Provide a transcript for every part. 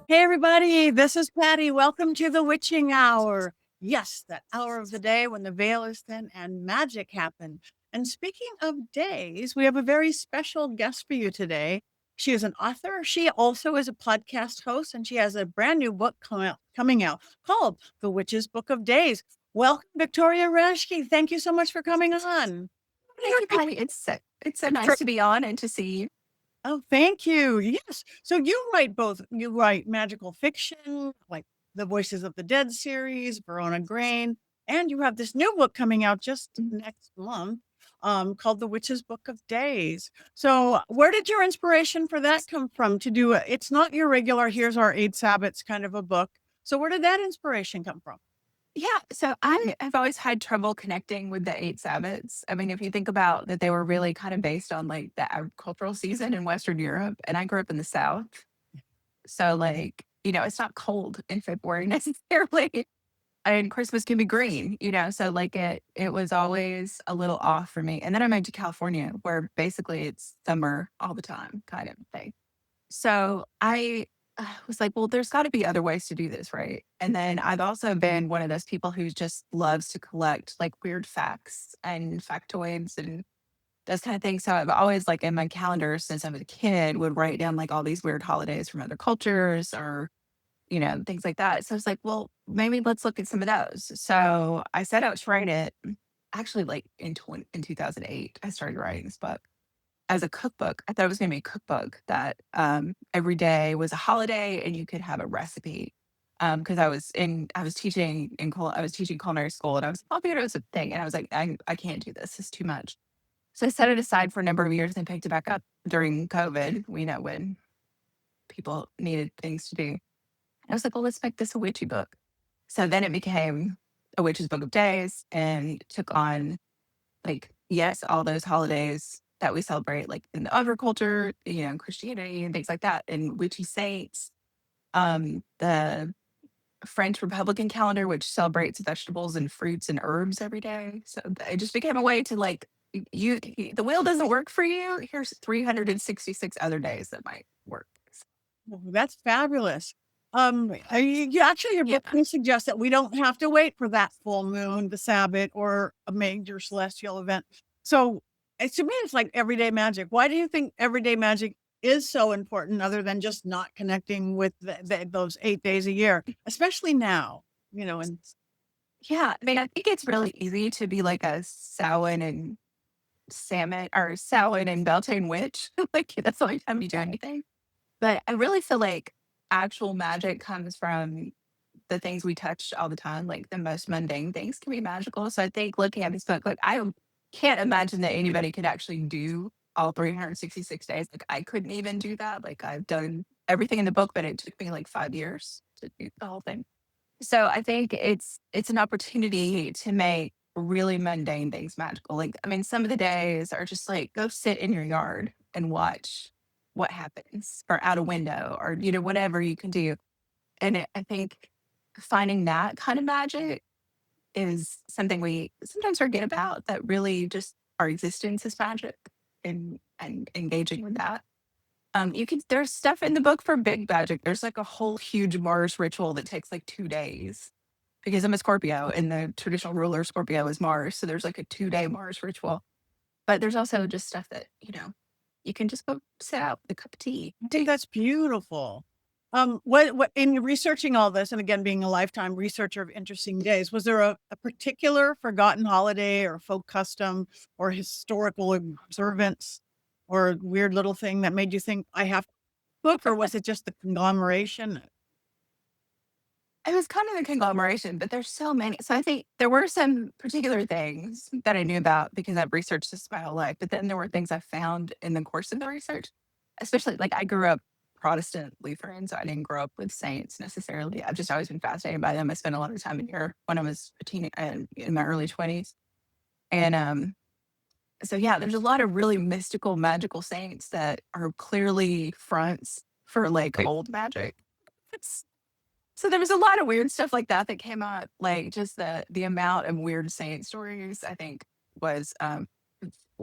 Hey, everybody, this is Patti. Welcome to the witching hour. Yes, that hour of the day when the veil is thin and magic happens. And speaking of days, we have a very special guest for you today. She is an author. She also is a podcast host, and she has a brand new book coming out called The Witch's Book of Days. Welcome, Victoria Rashke. Thank you so much for coming on. Thank you, Patty. It's so nice to be on and to see you. Oh, thank you. Yes. So you write magical fiction, like the Voices of the Dead series, Verona Grain, and you have this new book coming out just next month, called The Witch's Book of Days. So where did your inspiration for that come from to do it? It's not your regular, here's our 8 Sabbats kind of a book. So where did that inspiration come from? Yeah, so I have always had trouble connecting with the eight Sabbats. I mean, if you think about that, they were really kind of based on like the agricultural season in Western Europe, and I grew up in the South, so it's not cold in February necessarily, and Christmas can be green, so it was always a little off for me. And then I moved to California, where basically it's summer all the time, kind of thing. So I was like, well, there's got to be other ways to do this, right? And then I've also been one of those people who just loves to collect like weird facts and factoids and those kind of things. So I've always like in my calendar since I was a kid would write down like all these weird holidays from other cultures or things like that. So I was like, well, maybe let's look at some of those. So I set out to write it actually like in 2008. I started writing this book as a cookbook. I thought it was gonna be a cookbook that, every day was a holiday and you could have a recipe. Because I was teaching I was teaching culinary school, and I was it was a thing, and I was like, I can't do this. It's too much." So I set it aside for a number of years and picked it back up during COVID, we know when people needed things to do. And I was like, "Well, let's make this a witchy book." So then it became a witch's book of days and took on like, yes, all those holidays that we celebrate, like in the agriculture, Christianity and things like that, and witchy saints, the French Republican calendar, which celebrates vegetables and fruits and herbs every day. So it just became a way to like, the wheel doesn't work for you. Here's 366 other days that might work. Oh, that's fabulous. Actually, your Yeah. book may suggest that we don't have to wait for that full moon, the Sabbath, or a major celestial event. So, to me, it's like everyday magic. Why do you think everyday magic is so important, other than just not connecting with those 8 days a year, especially now? And Yeah. I mean, I think it's really easy to be like a Samhain and salmon or Samhain and Beltane witch. Like that's the only time you do anything. But I really feel like actual magic comes from the things we touch all the time, like the most mundane things can be magical. So I think looking at this book, like I can't imagine that anybody could actually do all 366 days. Like I couldn't even do that. Like I've done everything in the book, but it took me like 5 years to do the whole thing. So I think it's an opportunity to make really mundane things magical. Like I mean, some of the days are just like go sit in your yard and watch what happens or out a window or whatever you can do. And I think finding that kind of magic is something we sometimes forget about, that really just our existence is magic, and engaging with that. You can There's stuff in the book for big magic. There's like a whole huge Mars ritual that takes like 2 days because I'm a Scorpio and the traditional ruler of Scorpio is Mars. So there's like a 2-day Mars ritual. But there's also just stuff that, you can just go sit out with a cup of tea. I think that's beautiful. What in researching all this, and again, being a lifetime researcher of interesting days, was there a particular forgotten holiday or folk custom or historical observance or weird little thing that made you think I have to book, or was it just the conglomeration? It was kind of a conglomeration, but there's so many. So I think there were some particular things that I knew about because I've researched this my whole life. But then there were things I found in the course of the research, especially like I grew up Protestant Lutheran, so I didn't grow up with saints necessarily. I've just always been fascinated by them. I spent a lot of time in here when I was a teen in my early 20s. And so yeah, there's a lot of really mystical, magical saints that are clearly fronts for like old magic. So there was a lot of weird stuff like that that came out, like just the amount of weird saint stories, I think was,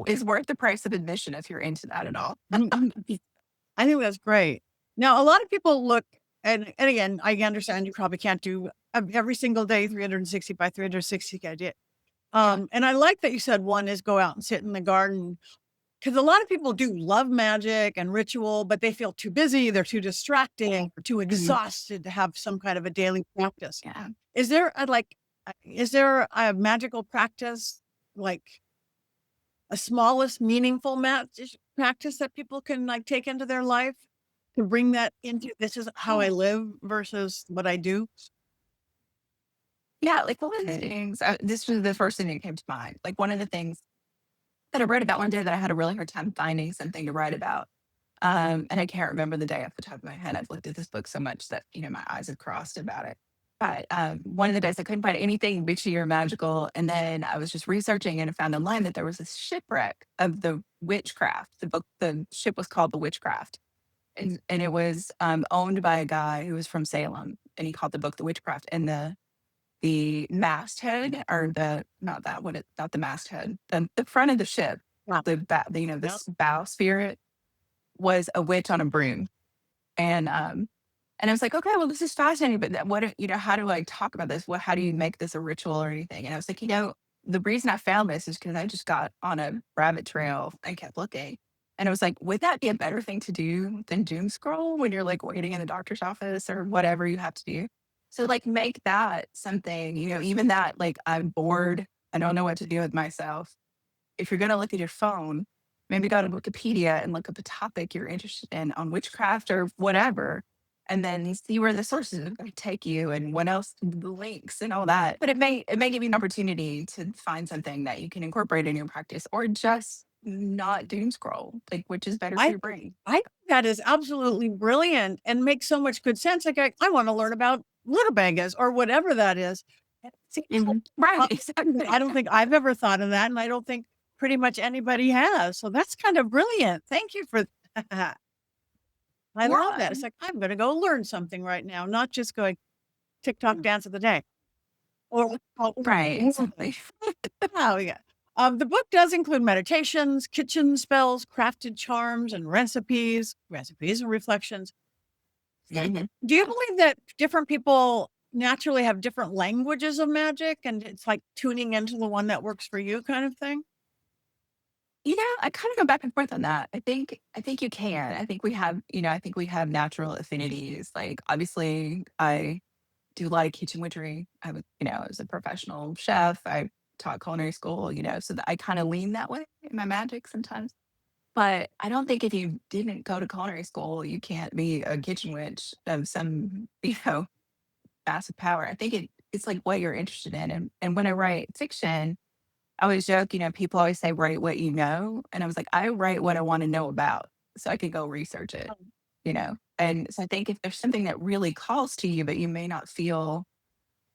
is worth the price of admission if you're into that at all. I think that's great. Now, a lot of people look and again, I understand you probably can't do every single day, 360 by 360 idea. And I like that you said one is go out and sit in the garden, because a lot of people do love magic and ritual, but they feel too busy, they're too distracting, or too exhausted to have some kind of a daily practice. Yeah. Is there is there a magical practice, like a smallest meaningful magic practice that people can like take into their life to bring that into this is how I live versus what I do? Yeah, like one of the things, this was the first thing that came to mind. Like one of the things that I read about one day that I had a really hard time finding something to write about. And I can't remember the day off the top of my head. I've looked at this book so much that, my eyes have crossed about it. But one of the days I couldn't find anything witchy or magical. And then I was just researching and I found online that there was this shipwreck of the Witchcraft. The ship was called the Witchcraft. And it was owned by a guy who was from Salem. And he called the book the Witchcraft. And the masthead, or the not that what it not the masthead, the front of the ship, Wow. Yep. this bow spirit was a witch on a broom. And I was like, okay, well, this is fascinating, but how do I talk about this? How do you make this a ritual or anything? And I was like, the reason I found this is because I just got on a rabbit trail and kept looking. And I was like, would that be a better thing to do than doom scroll when you're like waiting in the doctor's office or whatever you have to do? So like make that something, even that, like, I'm bored, I don't know what to do with myself. If you're gonna look at your phone, maybe go to Wikipedia and look up a topic you're interested in on witchcraft or whatever, and then see where the sources are gonna take you and what else, the links and all that. But it may give you an opportunity to find something that you can incorporate in your practice, or just not doom scroll, like, which is better for I your brain. I think that is absolutely brilliant and makes so much good sense. Like I want to learn about rutabagas or whatever that is. It seems like, Right, exactly. I don't think I've ever thought of that, and I don't think pretty much anybody has. So that's kind of brilliant. Thank you for that. I love Yeah. that. It's like I'm going to go learn something right now, not just going TikTok dance of the day or Right, exactly. oh yeah. The book does include meditations, kitchen spells, crafted charms, and recipes and reflections. Mhm. Do you believe that different people naturally have different languages of magic and it's like tuning into the one that works for you kind of thing? I kind of go back and forth on that. I think you can. I think we have natural affinities. Like, obviously, I do a lot of kitchen witchery. I was a professional chef. I taught culinary school, so that I kind of lean that way in my magic sometimes. But I don't think if you didn't go to culinary school, you can't be a kitchen witch of some, massive power. I think it's like what you're interested in. And when I write fiction, I always joke, people always say, write what you know. And I was like, I write what I want to know about so I can go research it, Um, And so I think if there's something that really calls to you, but you may not feel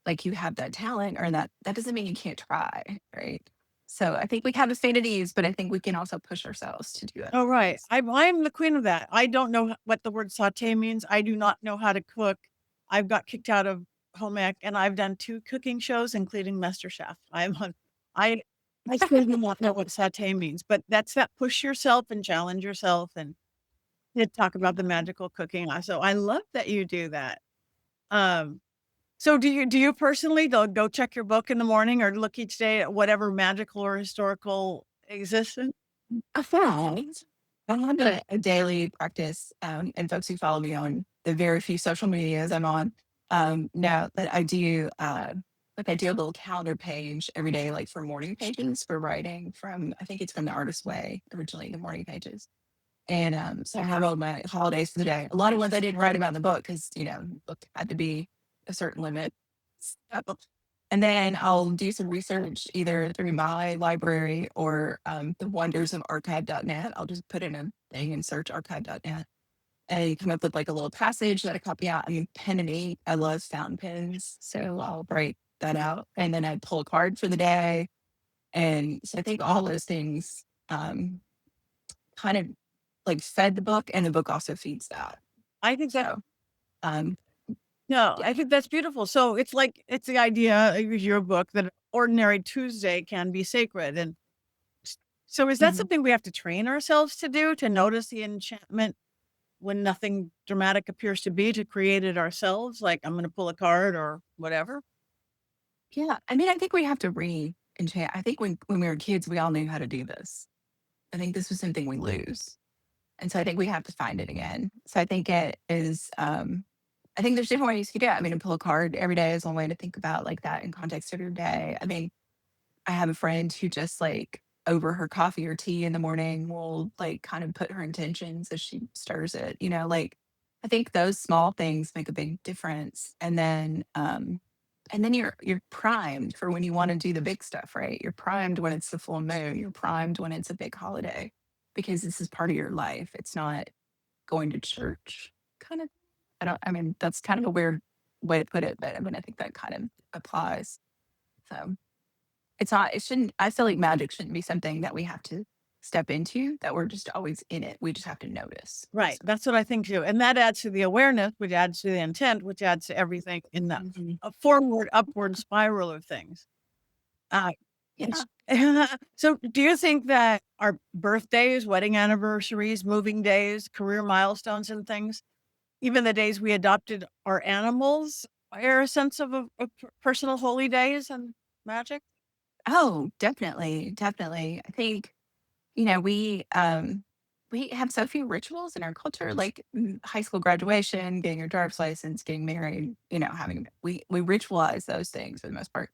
like you have that talent, or that doesn't mean you can't try. Right. So I think we have affinities, but I think we can also push ourselves to do it. Oh, right. I'm the queen of that. I don't know what the word saute means. I do not know how to cook. I've got kicked out of home ec and I've done 2 cooking shows, including MasterChef. I I still do not know what saute means, but that's that push yourself and challenge yourself and did talk about the magical cooking. So I love that you do that. Um, so do you personally go check your book in the morning or look each day at whatever magical or historical existence? I found I have a daily practice, and folks who follow me on the very few social medias I'm on, know that I do a little calendar page every day, like for morning pages for writing from, I think it's from the Artist's Way, originally the morning pages. And so I have all my holidays for the day. A lot of ones I didn't write about in the book because, the book had to be a certain limit. So, and then I'll do some research either through my library or the wonders of archive.net. I'll just put in a thing and search archive.net and you come up with like a little passage that I copy out. I mean, pen and ink. I love fountain pens. So I'll write that out. And then I pull a card for the day. And so I think all those things kind of like fed the book, and the book also feeds that. I think that So, um, no, yeah. I think that's beautiful. So it's like it's the idea of your book that ordinary Tuesday can be sacred. And so is that Mhm. something we have to train ourselves to do to notice the enchantment when nothing dramatic appears to be, to create it ourselves, like I'm going to pull a card or whatever. Yeah. I mean, I think we have to re-enchant. I think when we were kids, we all knew how to do this. I think this was something we lose. And so I think we have to find it again. So I think it is, I think there's different ways you can do it. I mean, to pull a card every day is one way to think about like that in context of your day. I mean, I have a friend who just like over her coffee or tea in the morning will like kind of put her intentions as she stirs it, like I think those small things make a big difference. And then you're primed for when you want to do the big stuff, right? You're primed when it's the full moon, you're primed when it's a big holiday because this is part of your life. It's not going to church kind of. I mean, that's kind of a weird way to put it, but I mean, I think that kind of applies. So it shouldn't, I feel like magic shouldn't be something that we have to step into, that we're just always in it. We just have to notice. Right. So, That's what I think too. And that adds to the awareness, which adds to the intent, which adds to everything in the mhm. a forward, upward spiral of things. Uh, Yeah. so do you think that our birthdays, wedding anniversaries, moving days, career milestones and things, even the days we adopted our animals, are a sense of personal holy days and magic? Oh, definitely. Definitely. I think, we have so few rituals in our culture, like high school graduation, getting your driver's license, getting married, we ritualize those things for the most part.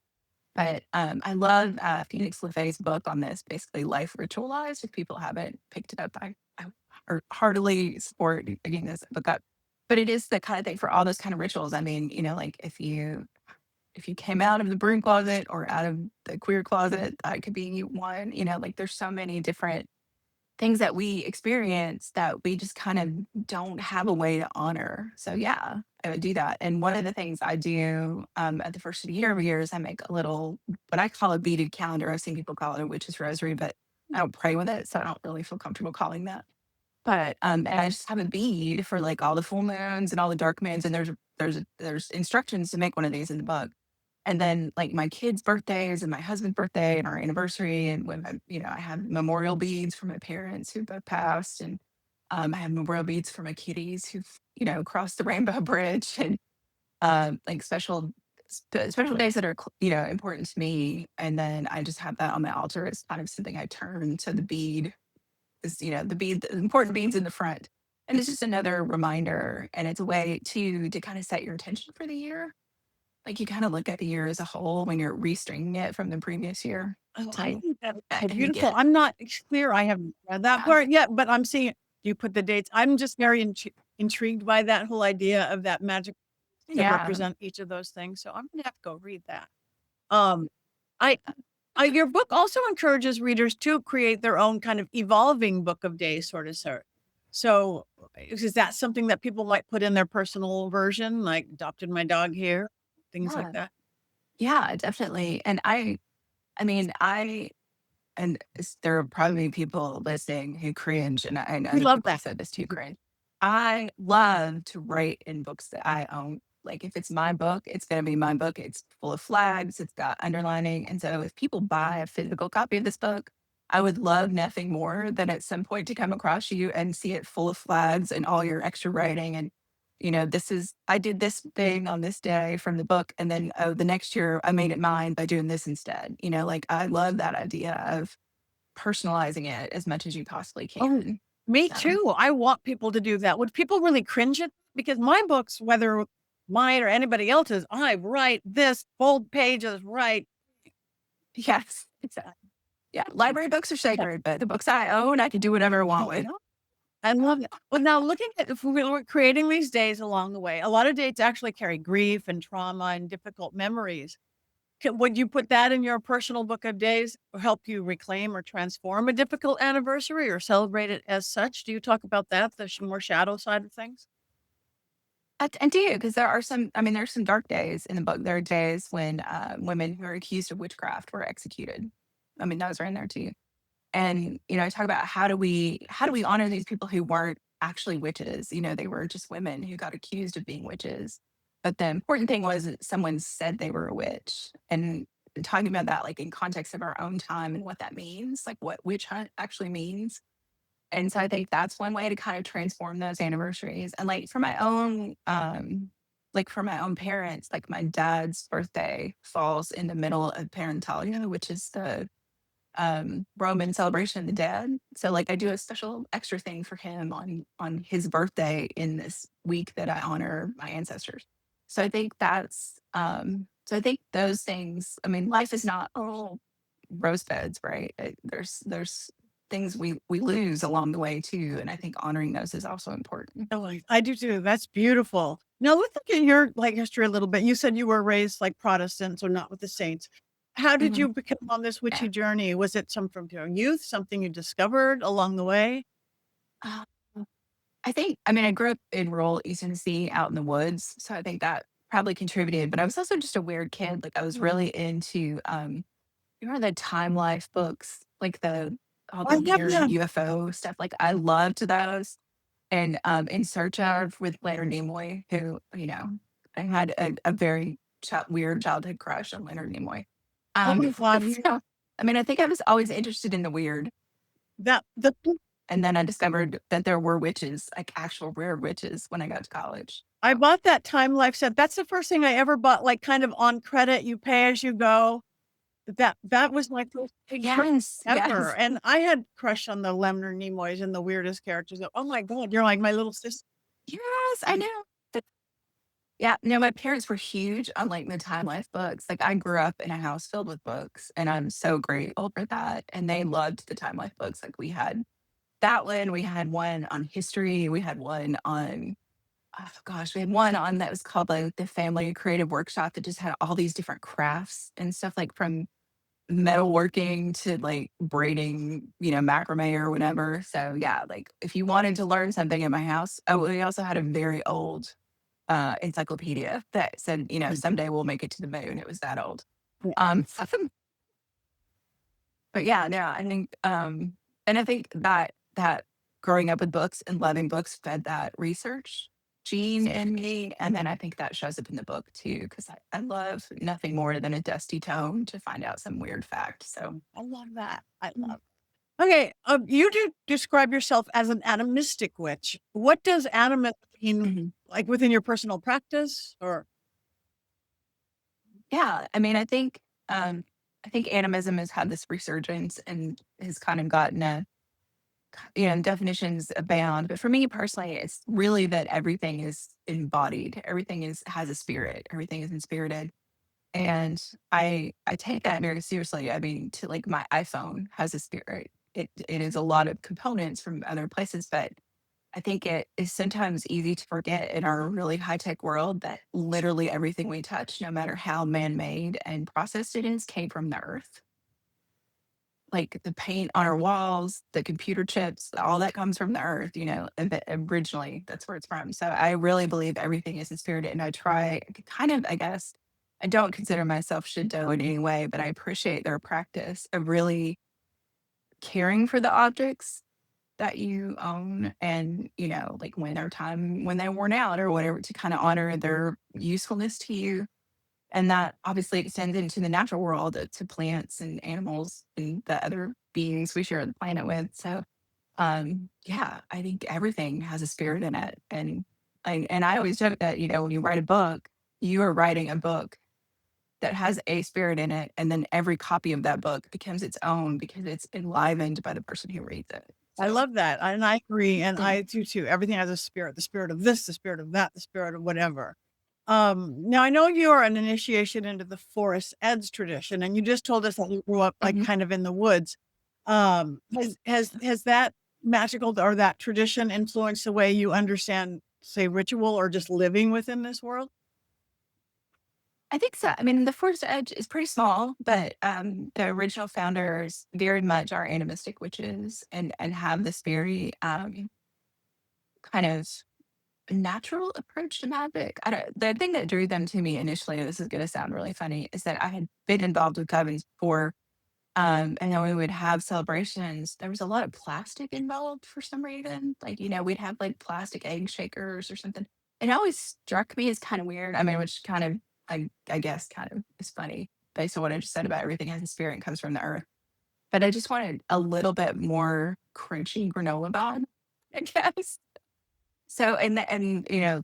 But I love Phoenix LaFay's book on this, basically life ritualized. If people haven't picked it up, I heartily support picking this book up. But it is the kind of thing for all those kind of rituals. I mean, like if you came out of the broom closet or out of the queer closet, that could be one. Like there's so many different things that we experience that we just kind of don't have a way to honor. So yeah, I would do that. And one of the things I do at the first of the year every year is I make a little what I call a beaded calendar. I've seen people call it a witch's rosary, but I don't pray with it, so I don't really feel comfortable calling that. But and I just have a bead for like all the full moons and all the dark moons, and there's instructions to make one of these in the book. And then like my kids' birthdays and my husband's birthday and our anniversary, and when I have memorial beads for my parents who both passed, and I have memorial beads for my kitties who've crossed the rainbow bridge, and like special days that are important to me. And then I just have that on my altar as kind of something I turn to the bead is, the important beads in the front. And it's just another reminder. And it's a way to kind of set your intention for the year. Like you kind of look at the year as a whole when you're restringing it from the previous year. Oh, I So think that is so I think beautiful. it, I'm not clear. I haven't read that yeah, part yet, but I'm seeing it. You put the dates. I'm just very intrigued by that whole idea of that magic that yeah, represent each of those things. So I'm gonna have to go read that. Um, I, your book also encourages readers to create their own kind of evolving book of days, sort of sort. So is that something that people might put in their personal version, like adopted my dog here, things like yeah, that? yeah, definitely. And I mean, there are probably people listening who cringe, and I know We that love people have that. said this too, cringe. I love to write in books that I own. Like if it's my book, it's going to be my book. It's full of flags, it's got underlining. And so if people buy a physical copy of this book, I would love nothing more than at some point to come across you and see it full of flags and all your extra writing. And, I did this thing on this day from the book. And then, oh, the next year I made it mine by doing this instead. Like I love that idea of personalizing it as much as you possibly Oh, can. me So, too. I want people to do that. Would people really cringe at because my books, whether mine or anybody else's, I write this bold pages, right? yes. Yeah, library books are Yeah. sacred, but the books I own, I can do whatever I want with. Yeah. I love it. Well, now looking at if we were creating these days along the way, a lot of dates actually carry grief and trauma and difficult memories. Would you put that in your personal book of days or help you reclaim or transform a difficult anniversary or celebrate it as such? Do you talk about that, the more shadow side of things? I do, because there are I mean, there's some dark days in the book. There are days when women who are accused of witchcraft were executed. I mean, those are in there too. And, I talk about how do we honor these people who weren't actually witches? They were just women who got accused of being witches. But the important thing was that someone said they were a witch. And talking about that like in context of our own time and what that means, like what witch hunt actually means. And so I think that's one way to kind of transform those anniversaries. And like for my own parents, like my dad's birthday falls in the middle of Parentalia, which is the Roman celebration of the dead. So like I do a special extra thing for him on his birthday in this week that I honor my ancestors. So I think so I think those things, I mean, life is not all rose beds, right? There's things we lose along the way too. And I think honoring those is also important. Oh, I do too. That's beautiful. Now let's look at your like history a little bit. You said you were raised like Protestant, so not with the saints. How did Mhm. you become on this Yeah. witchy journey? Was it some from your youth, something you discovered along the way? Uh, I think, I mean, I grew up in rural East Tennessee out in the woods. So I think that probably contributed, but I was also just a weird kid. Like I was really into, you remember the Time Life books, like all I the have weird them. UFO stuff. Like I loved those. And In Search of with Leonard Nimoy, who, I had a very weird childhood crush on Leonard Nimoy. Oh my God. So, I mean, I think I was always interested in the weird. That the And then I discovered that there were witches, like actual rare witches when I got to college. I So, bought that Time Life set. That's the first thing I ever bought, like kind of on credit, you pay as you go. That was my first big purchase yes, ever. yes, And I had crush on the Leonard Nimoys and the weirdest characters. Oh my God, you're like my little sister. yes, I know. Yeah, no, my parents were huge on like the Time Life books. Like I grew up in a house filled with books and I'm so grateful for that. And they loved the Time Life books. Like we had that one, we had one on history, we had one on oh gosh, we had one on that was called like the Family Creative Workshop that just had all these different crafts and stuff like from metalworking to like braiding, macrame or whatever. So yeah, like if you wanted to learn something in my house, oh, we also had a very old encyclopedia that said, someday we'll make it to the moon. It was that old. But yeah, no, I think, and I think that growing up with books and loving books fed that research gene in me, and then I think that shows up in the book too, because I love nothing more than a dusty tome to find out some weird fact. So, I love that. I mm, love. Okay, you do describe yourself as an animistic witch. What does animist mean, mhm. like within your personal practice? Or Yeah, I mean, I think animism has had this resurgence and has kind of gotten definitions abound. But for me personally, it's really that everything is embodied. Everything has a spirit. Everything is inspirited. And I take that very seriously. I mean, to like my iPhone has a spirit. It is a lot of components from other places, but I think it is sometimes easy to forget in our really high tech world that literally everything we touch, no matter how man made and processed it is, came from the earth. Like the paint on our walls, the computer chips, all that comes from the earth, originally that's where it's from. So I really believe everything is inspirited. And I try kind of, I guess, I don't consider myself Shinto in any way, but I appreciate their practice of really caring for the objects that you own and, like when they're worn out or whatever, to kind of honor their usefulness to you. And that obviously extends into the natural world to plants and animals and the other beings we share the planet with. So, yeah, I think everything has a spirit in it. And I always joke that, when you write a book, you are writing a book that has a spirit in it. And then every copy of that book becomes its own because it's enlivened by the person who reads it. I So, love that, and I agree, and yeah. I do too. Everything has a spirit, the spirit of this, the spirit of that, the spirit of whatever. Now I know you're an initiation into the Forest Eds tradition, and you just told us that you grew up like Mhm. kind of in the woods. Has that magical or that tradition influenced the way you understand, say, ritual or just living within this world? I think so. I mean, the Force Edge is pretty small, but the original founders very much are animistic witches and have this very kind of natural approach to magic. I don't. The thing that drew them to me initially, and this is going to sound really funny, is that I had been involved with covens before, and then we would have celebrations. There was a lot of plastic involved for some reason. Like we'd have like plastic egg shakers or something. It always struck me as kind of weird. I mean, which kind of I guess kind of is funny based on what I just said about everything has a spirit and comes from the earth. But I just wanted a little bit more. crunchy granola bar, I guess. So, and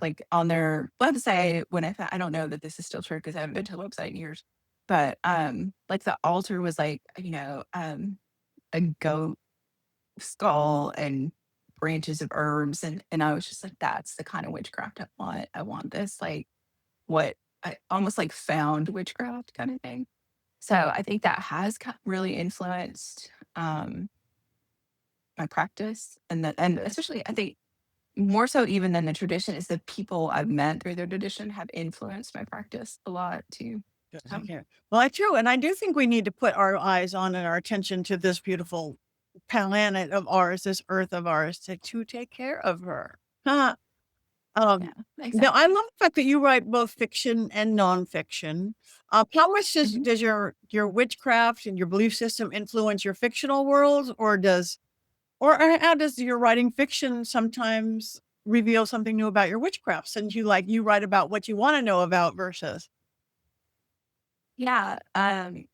like on their website, when I don't know that this is still true because I haven't been to the website in years, but like the altar was like, a goat skull and branches of herbs, and I was just like, that's the kind of witchcraft I want. I want this like what I almost like found witchcraft kind of thing. So I think that has really influenced my practice, and especially I think more so even than the tradition is the people I've met through their tradition have influenced my practice a lot too. Good. So Yeah. Well, I true, and I do think we need to put our eyes on and our attention to this beautiful planet of ours, this earth of ours, to take care of her. Huh. yeah, Now I exactly. love the fact that you write both fiction and nonfiction. How much Mhm. does your witchcraft and your belief system influence your fictional world, or how does your writing fiction sometimes reveal something new about your witchcraft? Since you write about what you want to know about versus Yeah.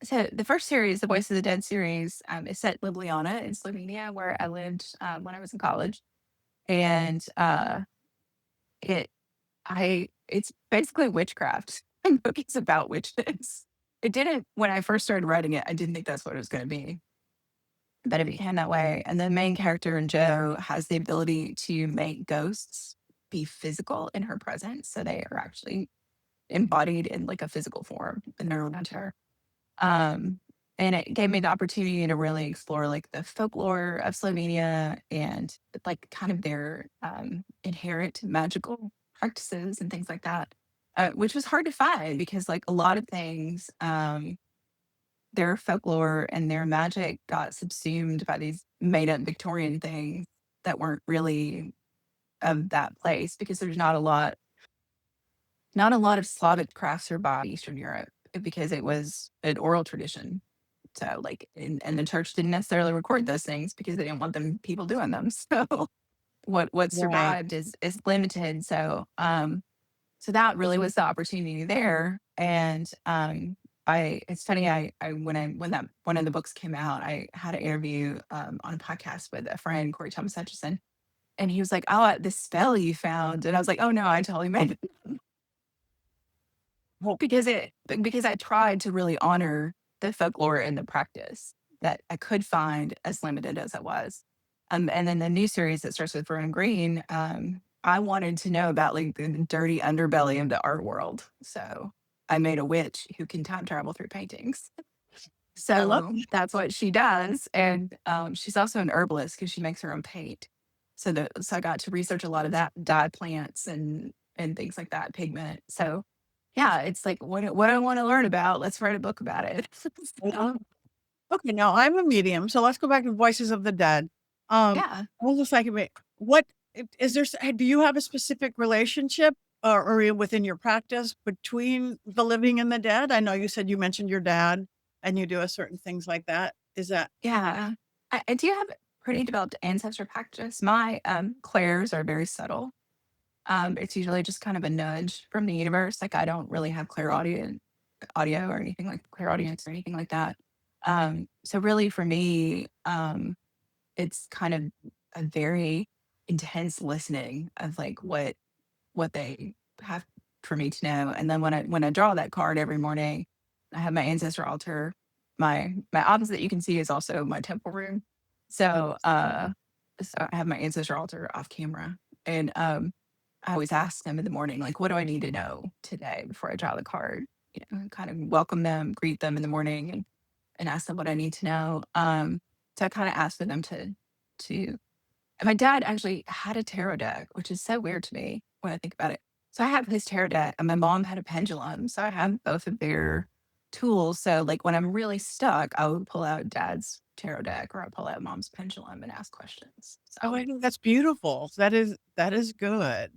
So the first series, the Voice of the Dead series, is set in Ljubljana in Slovenia, where I lived when I was in college. And it it's basically witchcraft. And it's about witches. It didn't when I first started writing it, I didn't think that's what it was gonna be. But it became that way. And the main character in Joe has the ability to make ghosts be physical in her presence. So they are actually embodied in like a physical form in their own her. Um, and it gave me the opportunity to really explore like the folklore of Slovenia and like kind of their inherent magical practices and things like that, which was hard to find because like a lot of things, their folklore and their magic got subsumed by these made up Victorian things that weren't really of that place because there's not a lot of Slavic crafts survived Eastern Europe because it was an oral tradition. So like and the church didn't necessarily record those things because they didn't want them people doing them. So what right. survived is limited. So that really was the opportunity there. And I it's funny, I when that one of the books came out, I had an interview on a podcast with a friend, Corey Thomas Hutchison, and he was like, "Oh, this spell you found," and I was like, "Oh no, I totally made it." Well, Because I tried to really honor the folklore and the practice that I could find as limited as it was. And then the new series that starts with Vernon Green, I wanted to know about like the dirty underbelly of the art world. So I made a witch who can time travel through paintings. I love So that's what she does. And she's also an herbalist because she makes her own paint. So I got to research a lot of that, dye plants and things like that, pigment. So yeah, it's like what I want to learn about. Let's write a book about it. So, Okay, now I'm a medium, so let's go back to Voices of the Dead. Um, yeah. hold a second, wait. What is there? Do you have a specific relationship, within your practice between the living and the dead? I know you said you mentioned your dad, and you do a certain things like that. Is that Yeah. I do have pretty developed ancestor practice. My clairs are very subtle. It's usually just kind of a nudge from the universe. Like I don't really have audio or anything like clairaudience or anything like that. So really for me, it's kind of a very intense listening of like what they have for me to know. And then when I draw that card every morning, I have my ancestor altar. My opposite that you can see is also my temple room. So so I have my ancestor altar off camera. And I always ask them in the morning, like, what do I need to know today before I draw the card? And kind of welcome them, greet them in the morning and ask them what I need to know. So I kind of asked for them to and my dad actually had a tarot deck, which is so weird to me when I think about it. So I have his tarot deck and my mom had a pendulum. So I have both of their tools. So like when I'm really stuck, I would pull out dad's tarot deck or I'll pull out mom's pendulum and ask questions. oh, So I think that's beautiful. That is good.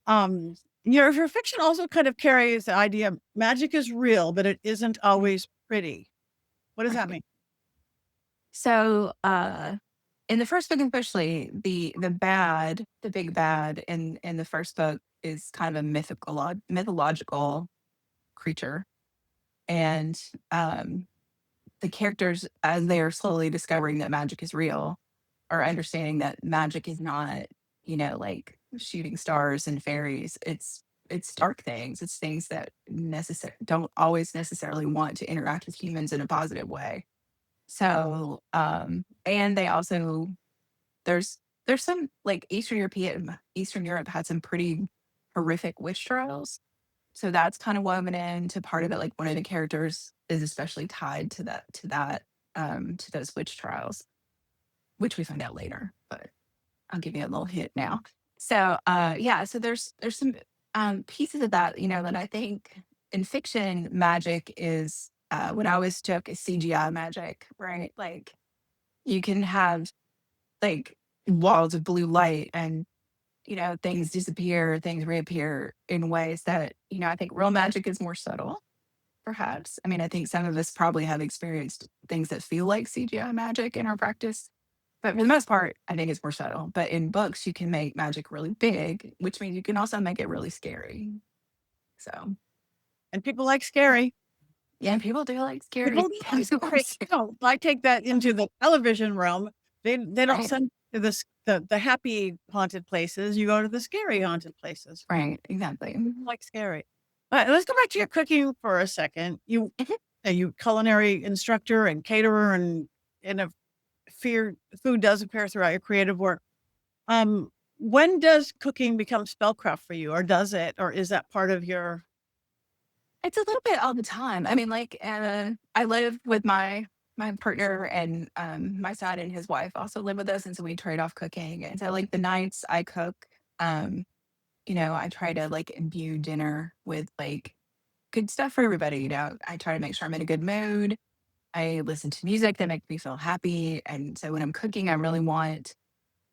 Um, your fiction also kind of carries the idea magic is real, but it isn't always pretty. What does that right. mean? So in the first book especially, the big bad in the first book is kind of a mythological creature. And the characters, as they are slowly discovering that magic is real, or understanding that magic is not, like shooting stars and fairies. It's dark things. It's things that don't always necessarily want to interact with humans in a positive way. So, and they also there's some like Eastern Europe had some pretty horrific witch trials. So that's kind of woven into part of it. Like one of the characters is especially tied to those witch trials, which we find out later. But I'll give you a little hint now. So yeah, so there's some pieces of that, that I think in fiction, magic is what I always took is CGI magic, right? Like you can have like walls of blue light and things disappear, things reappear in ways that, I think real magic is more subtle, perhaps. I mean, I think some of us probably have experienced things that feel like CGI magic in our practice. But for the most part, I think it's more subtle. But in books, you can make magic really big, which means you can also make it really scary. So, And people like scary. yeah, people do like scary People like scary. No, I take that into the television realm. They don't Right, send to the happy haunted places. You go to the scary haunted places. right, exactly. People like scary. All right, let's go back to your cooking for a second. Mhm. You culinary instructor and caterer, and a fear food does appear throughout your creative work. Um, when does cooking become spellcraft for you, or does it, or is that part of your? It's a little bit all the time. I mean, like, I live with my partner and my son and his wife also live with us, and so we trade off cooking. And so, like, the nights I cook, um, I try to like imbue dinner with like good stuff for everybody. I try to make sure I'm in a good mood. I listen to music that makes me feel happy. And so when I'm cooking, I really want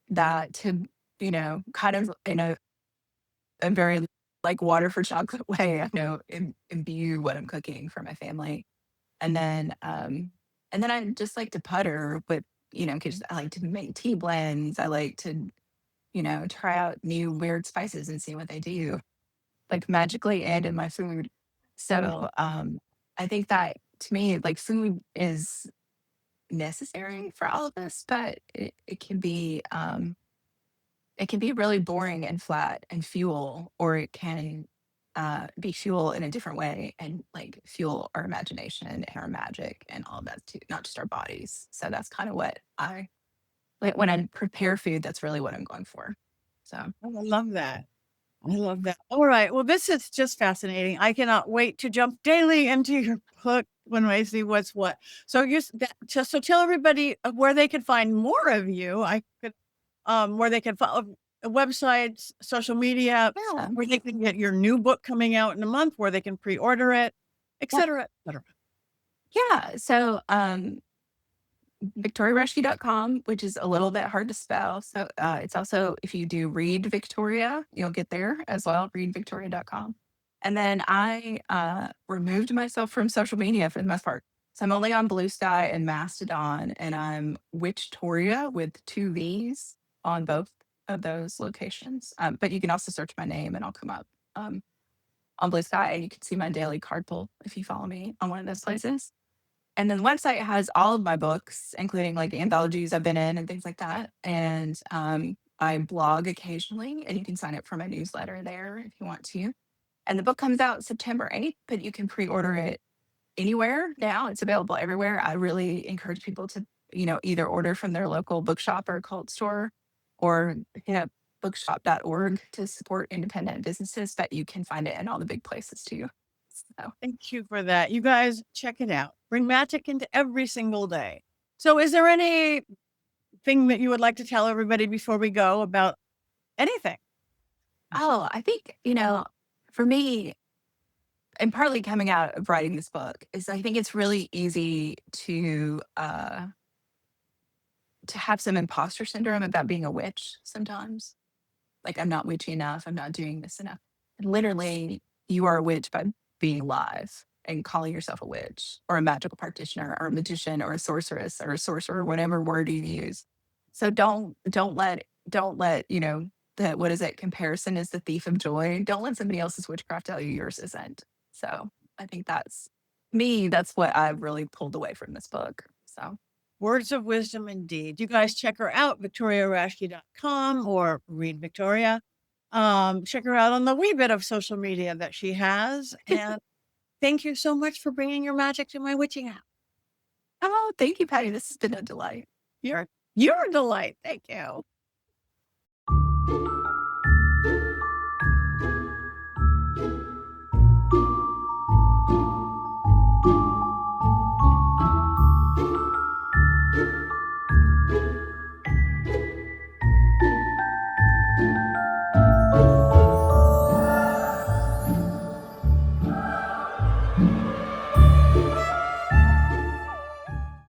that to, kind of in a very like water for chocolate way, imbue what I'm cooking for my family. And then, I just like to putter with, because I like to make tea blends. I like to, try out new weird spices and see what they do, like magically and in my food. So I think that to me, like food is necessary for all of us, but it can be really boring and flat and fuel, or it can be fuel in a different way and like fuel our imagination and our magic and all of that too, not just our bodies. So that's kind of what I like when I prepare food. That's really what I'm going for. So Oh, I love that. I love that. All right. Well, this is just fascinating. I cannot wait to jump daily into your book when I see what's what. So just so tell everybody where they can find more of you. I could where they can follow websites, social media, yeah, where they can get your new book coming out in a month, where they can pre-order it, et yep, cetera, et cetera. yeah. So victoriarashke.com, which is a little bit hard to spell. So it's also, if you do read Victoria, you'll get there as well, readvictoria.com. And then I removed myself from social media for the most part. So I'm only on Blue Sky and Mastodon, and I'm Witchtoria with two V's on both of those locations. But you can also search my name and I'll come up on Blue Sky, and you can see my daily card pull if you follow me on one of those places. And then the website has all of my books, including like the anthologies I've been in and things like that. And I blog occasionally, and you can sign up for my newsletter there if you want to. And the book comes out September 8th, but you can pre order it anywhere now. It's available everywhere. I really encourage people to, either order from their local bookshop or cult store, or bookshop.org to support independent businesses, but you can find it in all the big places too. So. Thank you for that. You guys check it out. Bring magic into every single day. So is there anything that you would like to tell everybody before we go about anything? Oh, I think, for me, and partly coming out of writing this book is I think it's really easy to have some imposter syndrome about being a witch sometimes. Like I'm not witchy enough, I'm not doing this enough. And literally, you are a witch by being alive and calling yourself a witch or a magical practitioner or a magician or a sorceress or a sorcerer, whatever word you use. So don't let that, what is it, comparison is the thief of joy. Don't let somebody else's witchcraft tell you yours isn't. So I think that's me, that's what I've really pulled away from this book. So Words of wisdom indeed. You guys check her out, victoriarashke.com or read Victoria. Check her out on the wee bit of social media that she has. And thank you so much for bringing your magic to my witching hour. Oh, thank you, Patty. This has been a delight. You're a delight. Thank you.